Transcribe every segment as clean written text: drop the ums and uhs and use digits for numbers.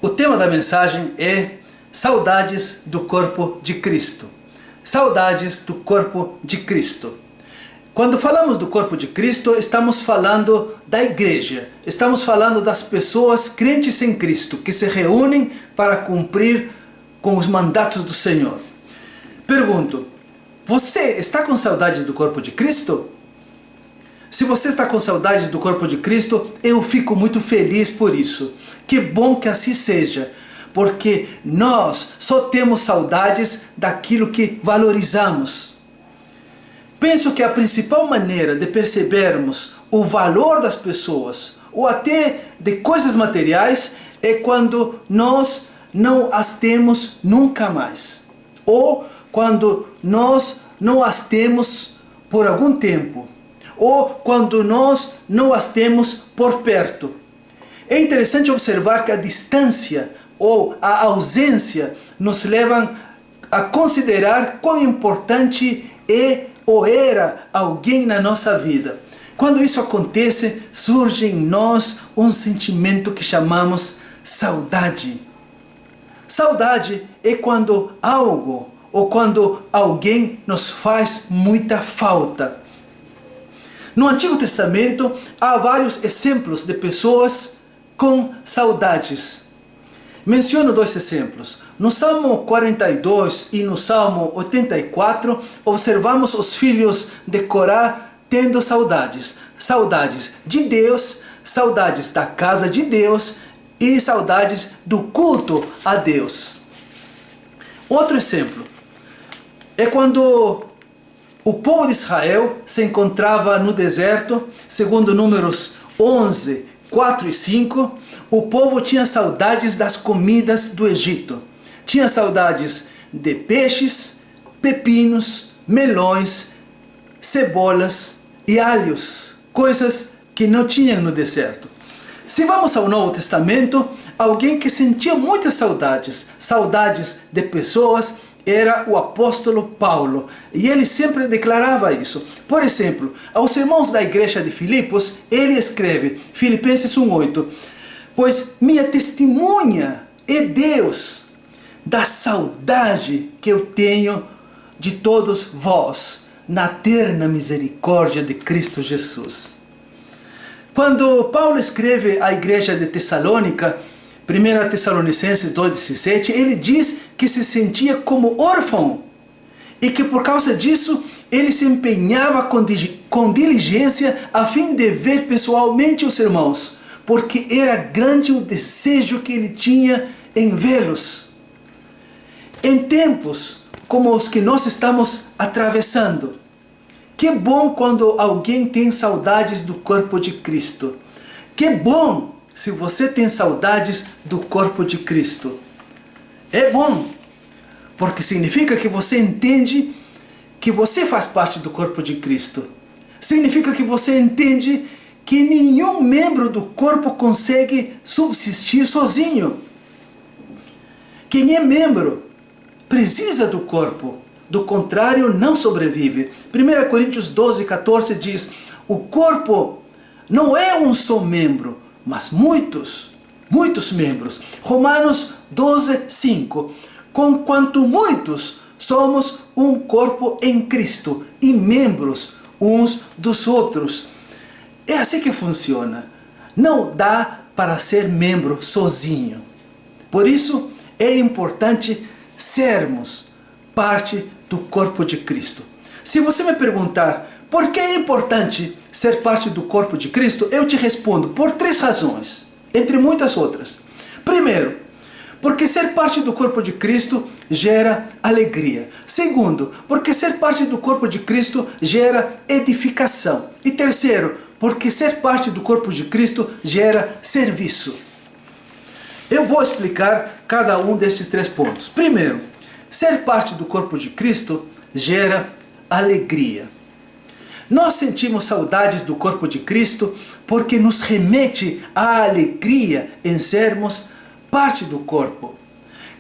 O tema da mensagem é Saudades do Corpo de Cristo. Saudades do Corpo de Cristo. Quando falamos do corpo de Cristo, estamos falando da igreja. Estamos falando das pessoas crentes em Cristo, que se reúnem para cumprir com os mandatos do Senhor. Pergunto, você está com saudades do corpo de Cristo? Se você está com saudades do corpo de Cristo, eu fico muito feliz por isso. Que bom que assim seja, porque nós só temos saudades daquilo que valorizamos. Penso que a principal maneira de percebermos o valor das pessoas, ou até de coisas materiais, é quando nós não as temos nunca mais. Ou quando nós não as temos por algum tempo. Ou quando nós não as temos por perto. É interessante observar que a distância ou a ausência nos levam a considerar quão importante é ou era alguém na nossa vida. Quando isso acontece, surge em nós um sentimento que chamamos saudade. Saudade é quando algo ou quando alguém nos faz muita falta. No Antigo Testamento há vários exemplos de pessoas com saudades. Menciono dois exemplos. No Salmo 42 e no Salmo 84, observamos os filhos de Corá tendo saudades. Saudades de Deus, saudades da casa de Deus e saudades do culto a Deus. Outro exemplo é quando o povo de Israel se encontrava no deserto, segundo Números 11, 4 e 5, o povo tinha saudades das comidas do Egito. Tinha saudades de peixes, pepinos, melões, cebolas e alhos, coisas que não tinham no deserto. Se vamos ao Novo Testamento, alguém que sentia muitas saudades de pessoas, era o apóstolo Paulo, e ele sempre declarava isso. Por exemplo, aos irmãos da igreja de Filipos, ele escreve, Filipenses 1:8, pois minha testemunha é Deus da saudade que eu tenho de todos vós, na terna misericórdia de Cristo Jesus. Quando Paulo escreve à igreja de Tessalônica, 1 Tessalonicenses 2,17, ele diz que se sentia como órfão e que por causa disso ele se empenhava com diligência a fim de ver pessoalmente os irmãos, porque era grande o desejo que ele tinha em vê-los. Em tempos como os que nós estamos atravessando, que bom quando alguém tem saudades do corpo de Cristo. Que bom se você tem saudades do corpo de Cristo. É bom, porque significa que você entende que você faz parte do corpo de Cristo. Significa que você entende que nenhum membro do corpo consegue subsistir sozinho. Quem é membro precisa do corpo, do contrário não sobrevive. 1 Coríntios 12:14 diz, o corpo não é um só membro, mas muitos membros. Romanos 12:5, conquanto muitos somos um corpo em Cristo e membros uns dos outros. É assim que funciona. Não dá para ser membro sozinho. Por isso é importante sermos parte do corpo de Cristo. Se você me perguntar por que é importante ser parte do corpo de Cristo, eu te respondo por 3 razões, entre muitas outras. Primeiro, porque ser parte do corpo de Cristo gera alegria. Segundo, porque ser parte do corpo de Cristo gera edificação. E terceiro, porque ser parte do corpo de Cristo gera serviço. Eu vou explicar cada um desses 3 pontos. Primeiro, ser parte do corpo de Cristo gera alegria. Nós sentimos saudades do corpo de Cristo porque nos remete à alegria em sermos parte do corpo.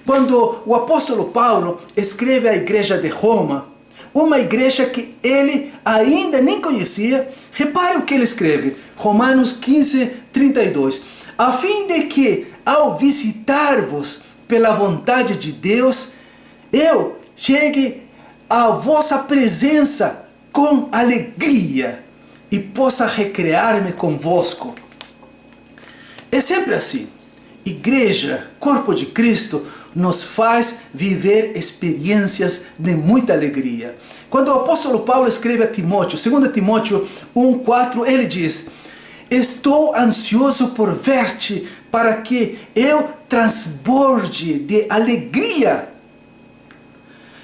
Quando o apóstolo Paulo escreve à igreja de Roma, uma igreja que ele ainda nem conhecia, repare o que ele escreve, Romanos 15:32. A fim de que ao visitar-vos pela vontade de Deus, eu chegue à vossa presença com alegria e possa recrear-me convosco. É sempre assim. Igreja, corpo de Cristo, nos faz viver experiências de muita alegria. Quando o apóstolo Paulo escreve a Timóteo, 2 Timóteo 1,4, ele diz: estou ansioso por ver-te, para que eu transborde de alegria.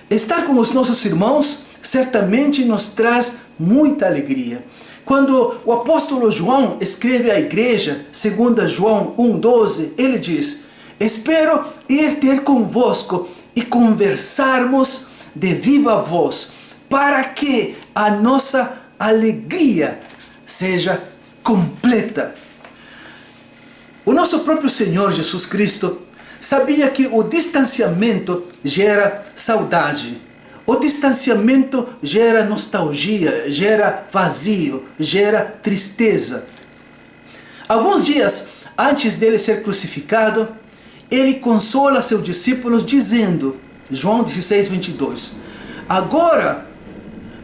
Estar com os nossos irmãos certamente nos traz muita alegria. Quando o apóstolo João escreve à igreja, 2 João 1,12, ele diz: espero ir ter convosco e conversarmos de viva voz, para que a nossa alegria seja completa. O nosso próprio Senhor Jesus Cristo sabia que o distanciamento gera saudade. O distanciamento gera nostalgia, gera vazio, gera tristeza. Alguns dias antes dele ser crucificado, ele consola seus discípulos dizendo, João 16, 22, agora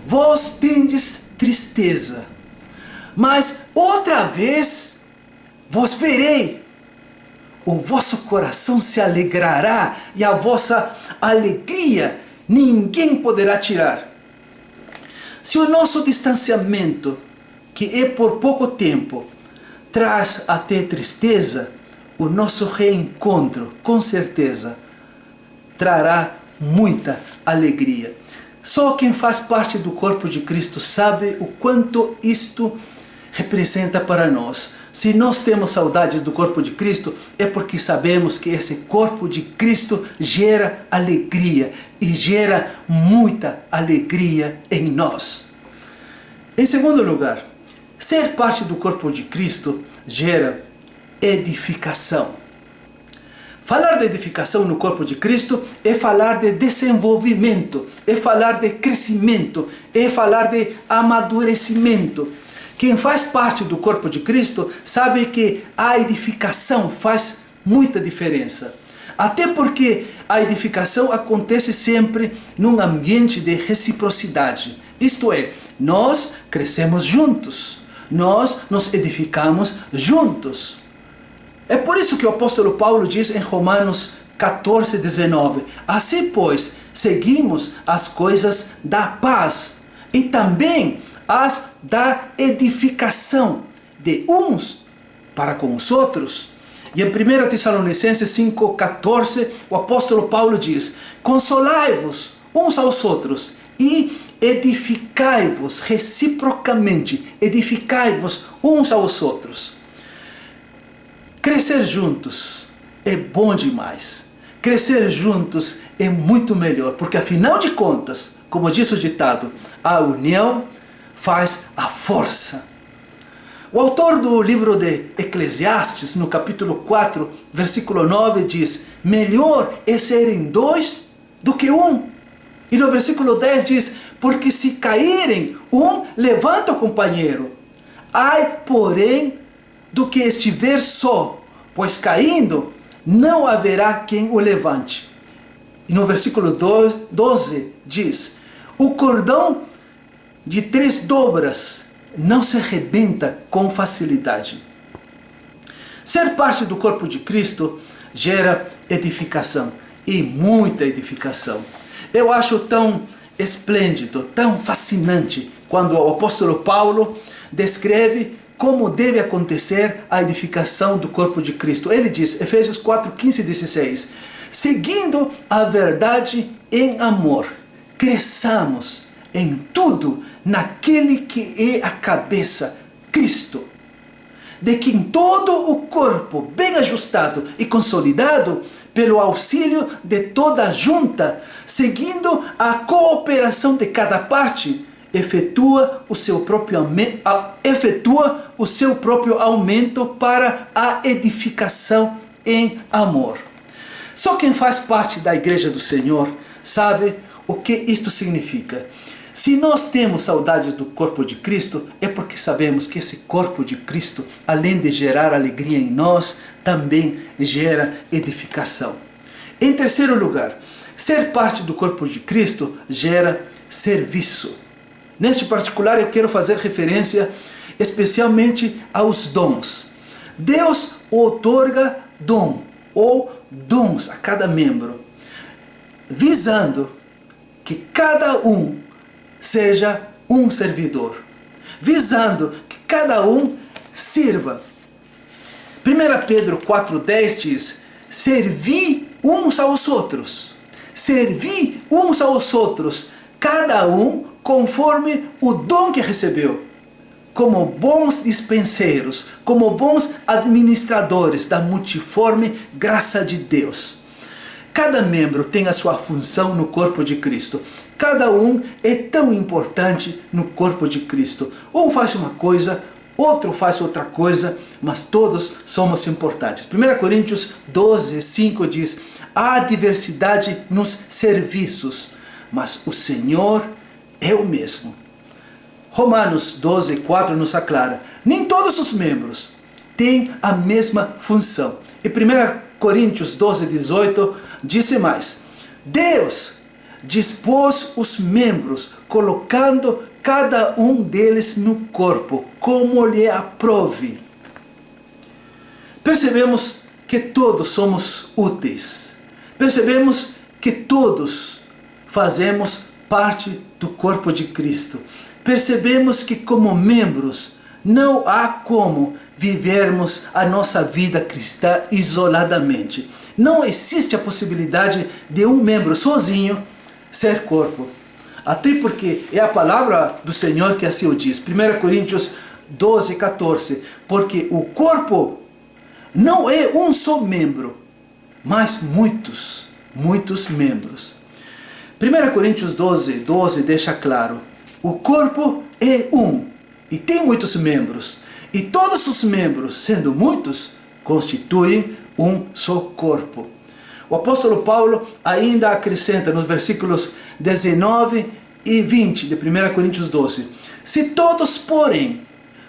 vós tendes tristeza, mas outra vez vos verei. O vosso coração se alegrará e a vossa alegria ninguém poderá tirar. Se o nosso distanciamento, que é por pouco tempo, traz até tristeza, o nosso reencontro, com certeza, trará muita alegria. Só quem faz parte do corpo de Cristo sabe o quanto isto representa para nós. Se nós temos saudades do corpo de Cristo, é porque sabemos que esse corpo de Cristo gera alegria e gera muita alegria em nós. Em segundo lugar, ser parte do corpo de Cristo gera edificação. Falar de edificação no corpo de Cristo é falar de desenvolvimento, é falar de crescimento, é falar de amadurecimento. Quem faz parte do corpo de Cristo sabe que a edificação faz muita diferença. Até porque a edificação acontece sempre num ambiente de reciprocidade. Isto é, nós crescemos juntos, nós nos edificamos juntos. É por isso que o apóstolo Paulo diz em Romanos 14, 19, assim pois, seguimos as coisas da paz e também as da edificação de uns para com os outros. E em 1 Tessalonicenses 5,14, o apóstolo Paulo diz, consolai-vos uns aos outros e edificai-vos reciprocamente, edificai-vos uns aos outros. Crescer juntos é bom demais. Crescer juntos é muito melhor, porque afinal de contas, como diz o ditado, a união faz a força. O autor do livro de Eclesiastes, no capítulo 4, versículo 9, diz, melhor é serem dois do que um. E no versículo 10 diz, porque se caírem, um levanta o companheiro. Ai, porém, do que estiver só, pois caindo, não haverá quem o levante. E no versículo 12 diz, o cordão de 3 dobras não se arrebenta com facilidade. Ser parte do corpo de Cristo gera edificação, e muita edificação. Eu acho tão esplêndido, tão fascinante, quando o apóstolo Paulo descreve como deve acontecer a edificação do corpo de Cristo. Ele diz, Efésios 4, 15 e 16, seguindo a verdade em amor, cresçamos em tudo naquele que é a cabeça, Cristo, de quem todo o corpo, bem ajustado e consolidado, pelo auxílio de toda a junta, seguindo a cooperação de cada parte, efetua o seu próprio aumento para a edificação em amor. Só quem faz parte da igreja do Senhor sabe o que isto significa. Se nós temos saudades do corpo de Cristo, é porque sabemos que esse corpo de Cristo, além de gerar alegria em nós, também gera edificação. Em terceiro lugar, ser parte do corpo de Cristo gera serviço. Neste particular, eu quero fazer referência especialmente aos dons. Deus outorga dom ou dons a cada membro, visando que cada um seja um servidor, visando que cada um sirva. 1 Pedro 4,10 diz: servi uns aos outros, servi uns aos outros, cada um conforme o dom que recebeu, como bons dispenseiros, como bons administradores da multiforme graça de Deus. Cada membro tem a sua função no corpo de Cristo. Cada um é tão importante no corpo de Cristo. Um faz uma coisa, outro faz outra coisa, mas todos somos importantes. 1 Coríntios 12:5 diz: há diversidade nos serviços, mas o Senhor é o mesmo. Romanos 12:4 nos aclara: nem todos os membros têm a mesma função. E 1 Coríntios 12:18 disse mais: Deus dispôs os membros, colocando cada um deles no corpo, como lhe aprove. Percebemos que todos somos úteis. Percebemos que todos fazemos parte do corpo de Cristo. Percebemos que como membros não há como vivermos a nossa vida cristã isoladamente. Não existe a possibilidade de um membro sozinho ser corpo. Até porque é a palavra do Senhor que assim o diz. 1 Coríntios 12:14. Porque o corpo não é um só membro, mas muitos membros. 1 Coríntios 12:12 deixa claro: o corpo é um e tem muitos membros, e todos os membros, sendo muitos, constituem um só corpo. O apóstolo Paulo ainda acrescenta nos versículos 19 e 20 de 1 Coríntios 12: se todos, porém,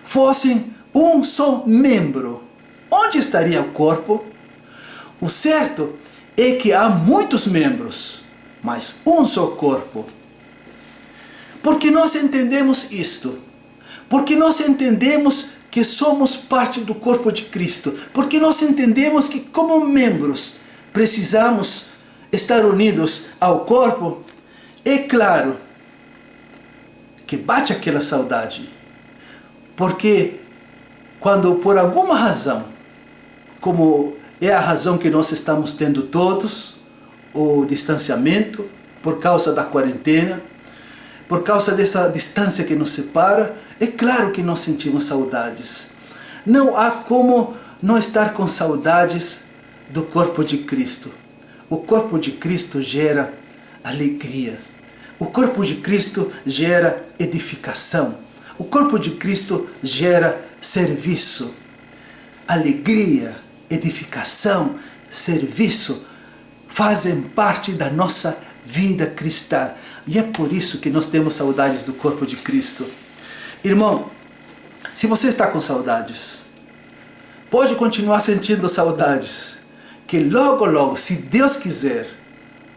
fossem um só membro, onde estaria o corpo? O certo é que há muitos membros, mas um só corpo. Porque nós entendemos isto, porque nós entendemos que somos parte do corpo de Cristo, porque nós entendemos que como membros precisamos estar unidos ao corpo, é claro que bate aquela saudade. Porque quando por alguma razão, como é a razão que nós estamos tendo todos, o distanciamento, por causa da quarentena, por causa dessa distância que nos separa, é claro que nós sentimos saudades. Não há como não estar com saudades do corpo de Cristo. O corpo de Cristo gera alegria. O corpo de Cristo gera edificação. O corpo de Cristo gera serviço. Alegria, edificação, serviço fazem parte da nossa vida cristã. E é por isso que nós temos saudades do corpo de Cristo. Irmão, se você está com saudades, pode continuar sentindo saudades, que logo, logo, se Deus quiser,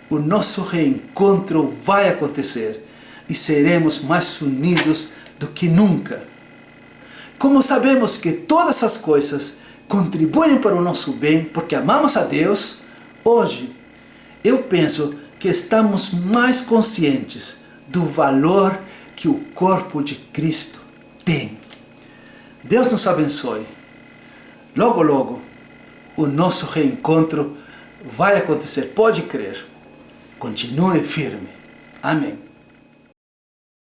o nosso reencontro vai acontecer e seremos mais unidos do que nunca. Como sabemos que todas essas coisas contribuem para o nosso bem, porque amamos a Deus, hoje eu penso que estamos mais conscientes do valor que o corpo de Cristo tem. Deus nos abençoe. Logo, logo, o nosso reencontro vai acontecer. Pode crer. Continue firme. Amém.